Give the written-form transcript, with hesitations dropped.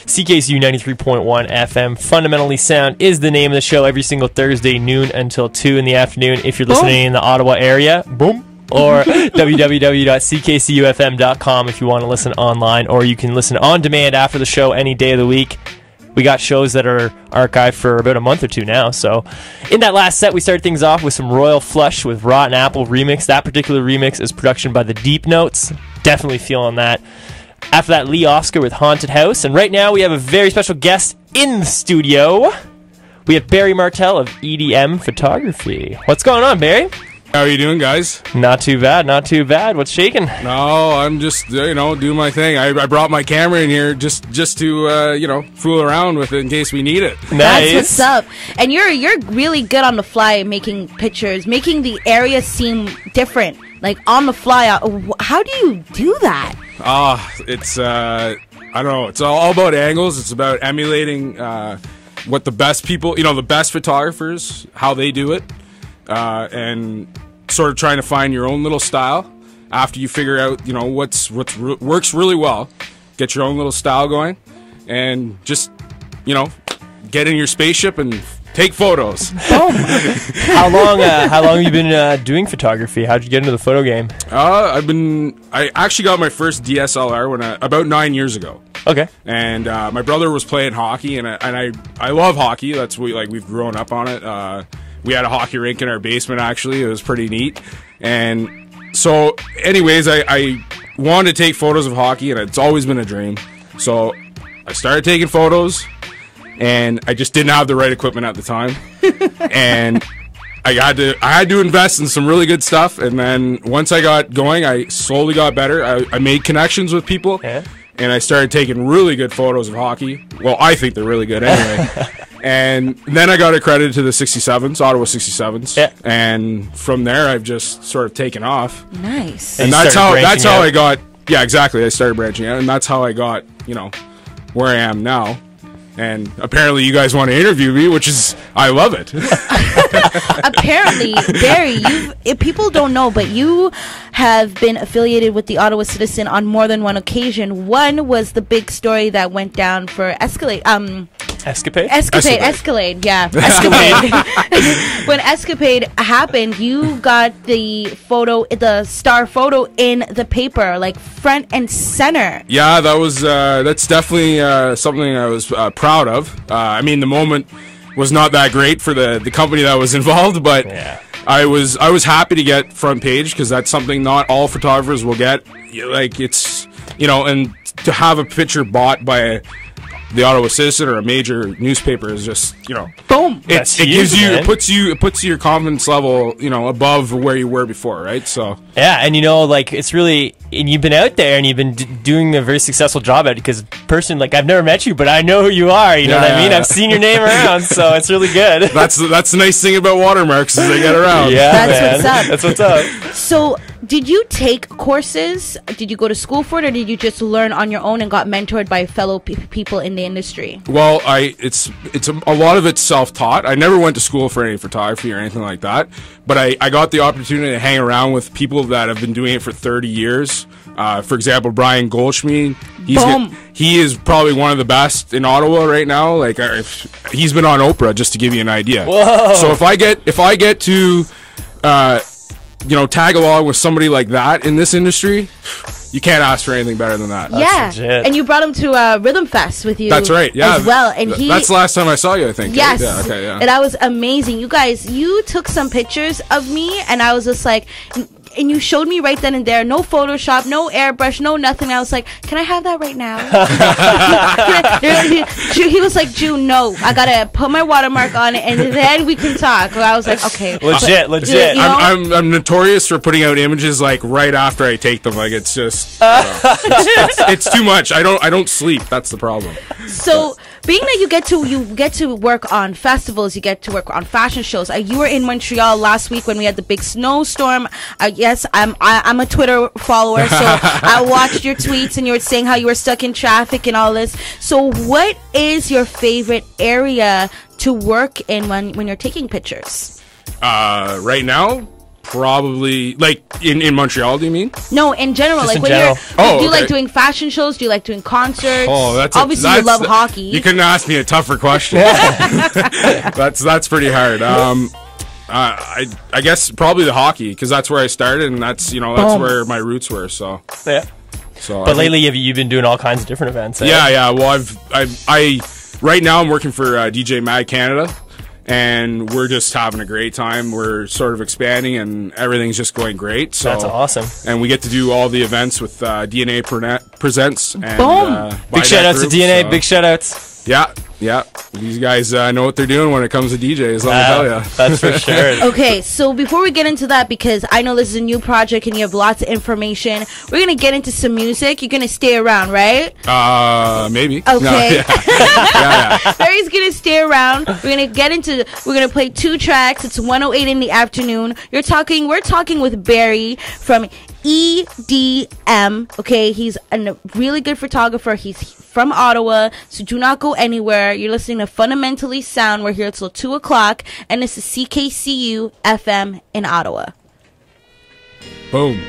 CKCU 93.1 FM. Fundamentally Sound is the name of the show every single Thursday, noon until 2 in the afternoon. If you're listening in the Ottawa area, boom. Or www.ckcufm.com if you want to listen online, or you can listen on demand after the show any day of the week. We got shows that are archived for about a month or two now. So in that last set, we started things off with some Royal Flush with Rotten Apple remix. That particular remix is production by the Deep Notes. Definitely feeling that. After that, Lee Oscar with Haunted House. And right now we have a very special guest in the studio. We have Barrie Martel of EDM Photography. What's going on, Barrie? How are you doing, guys? Not too bad, not too bad. What's shaking? No, I'm just, doing my thing. I brought my camera in here just to, fool around with it in case we need it. Nice. That's what's up. And you're really good on the fly making pictures, making the area seem different, like on the fly. How do you do that? It's, I don't know. It's all about angles. It's about emulating what the best people, the best photographers, how they do it. And sort of trying to find your own little style after you figure out, works really well. Get your own little style going, and just, get in your spaceship and take photos. Boom. How long have you been doing photography? How'd you get into the photo game? I actually got my first DSLR about 9 years ago. Okay. And my brother was playing hockey, and I love hockey. That's we've grown up on it. We had a hockey rink in our basement, actually. It was pretty neat. And so, anyways, I wanted to take photos of hockey, and it's always been a dream. So I started taking photos, and I just didn't have the right equipment at the time. And I had to invest in some really good stuff. And then once I got going, I slowly got better. I made connections with people. Yeah. And I started taking really good photos of hockey. Well, I think they're really good anyway. And then I got accredited to the 67s, Ottawa 67s. Yeah. And from there, I've just sort of taken off. Nice. And that's how I got, yeah, exactly. I started branching out. And that's how I got, where I am now. And apparently you guys want to interview me, which is, I love it. Apparently, Barrie, people don't know, but you have been affiliated with the Ottawa Citizen on more than one occasion. One was the big story that went down for Escalade. Escalade, yeah. Escapade. When Escapade happened, you got the star photo in the paper, like front and center. Yeah, that's definitely something I was proud of. I mean, the moment was not that great for the company that was involved, but yeah. I was happy to get front page, because that's something not all photographers will get. Like, it's, and to have a picture bought by the Ottawa Citizen or a major newspaper is just, boom. It puts your confidence level, above where you were before, right? So yeah, and it's really, and you've been out there and you've been doing a very successful job at it, because personally, I've never met you, but I know who you are. You know what I mean? I've seen your name around, so it's really good. That's the nice thing about watermarks, is they get around. Yeah, That's what's up. So, did you take courses? Did you go to school for it, or did you just learn on your own and got mentored by fellow people in the industry? Well, it's a lot of it's self-taught. I never went to school for any photography or anything like that, but I got the opportunity to hang around with people that have been doing it for 30 years. For example, Brian Goldschmidt. He is probably one of the best in Ottawa right now. Like, he's been on Oprah, just to give you an idea. Whoa. So if I get to tag along with somebody like that in this industry, you can't ask for anything better than that. Yeah, and you brought him to Rhythm Fest with you. That's right. Yeah, as well. And that's the last time I saw you, I think. Yes. Right? Yeah. Okay. Yeah. And that was amazing. You guys, you took some pictures of me, and I was just like, and you showed me right then and there. No Photoshop, no airbrush, no nothing. I was like, can I have that right now? He was like, June, no, I gotta put my watermark on it, and then we can talk. I was like, okay, legit. I'm notorious for putting out images like right after I take them. Like, it's just it's too much. I don't sleep. That's the problem. So, being that you get to work on festivals, you get to work on fashion shows. You were in Montreal last week when we had the big snowstorm. Yes, I'm a Twitter follower, so I watched your tweets, and you were saying how you were stuck in traffic and all this. So, what is your favorite area to work in when you're taking pictures? Right now, Probably like in Montreal. Do you mean? No, in general. Just like in when general. you're, do you okay. like doing fashion shows? Do you like doing concerts? Oh, that's obviously you love hockey. You couldn't ask me a tougher question. That's pretty hard. I guess probably the hockey, because that's where I started, and that's where my roots were. So Yeah. so. But lately, you've been doing all kinds of different events. Eh? Yeah. Well, I right now I'm working for DJ Mag Canada. And we're just having a great time. We're sort of expanding, and everything's just going great. So That's awesome. And we get to do all the events with DNA Presents. And, Boom. Big shout outs to DNA. Big shout outs. Yeah. These guys know what they're doing when it comes to DJs, let me tell you. That's for sure. Okay, so before we get into that, because I know this is a new project and you have lots of information, we're going to get into some music. You're going to stay around, right? Maybe. Okay. No, yeah. Barry's going to stay around. We're going to play 2 tracks. It's 1:08 in the afternoon. We're talking with Barrie from EDM. Okay, he's a really good photographer. He's from Ottawa, so do not go anywhere. You're listening to Fundamentally Sound. We're here till 2 o'clock, and this is CKCU-FM in Ottawa. Boom.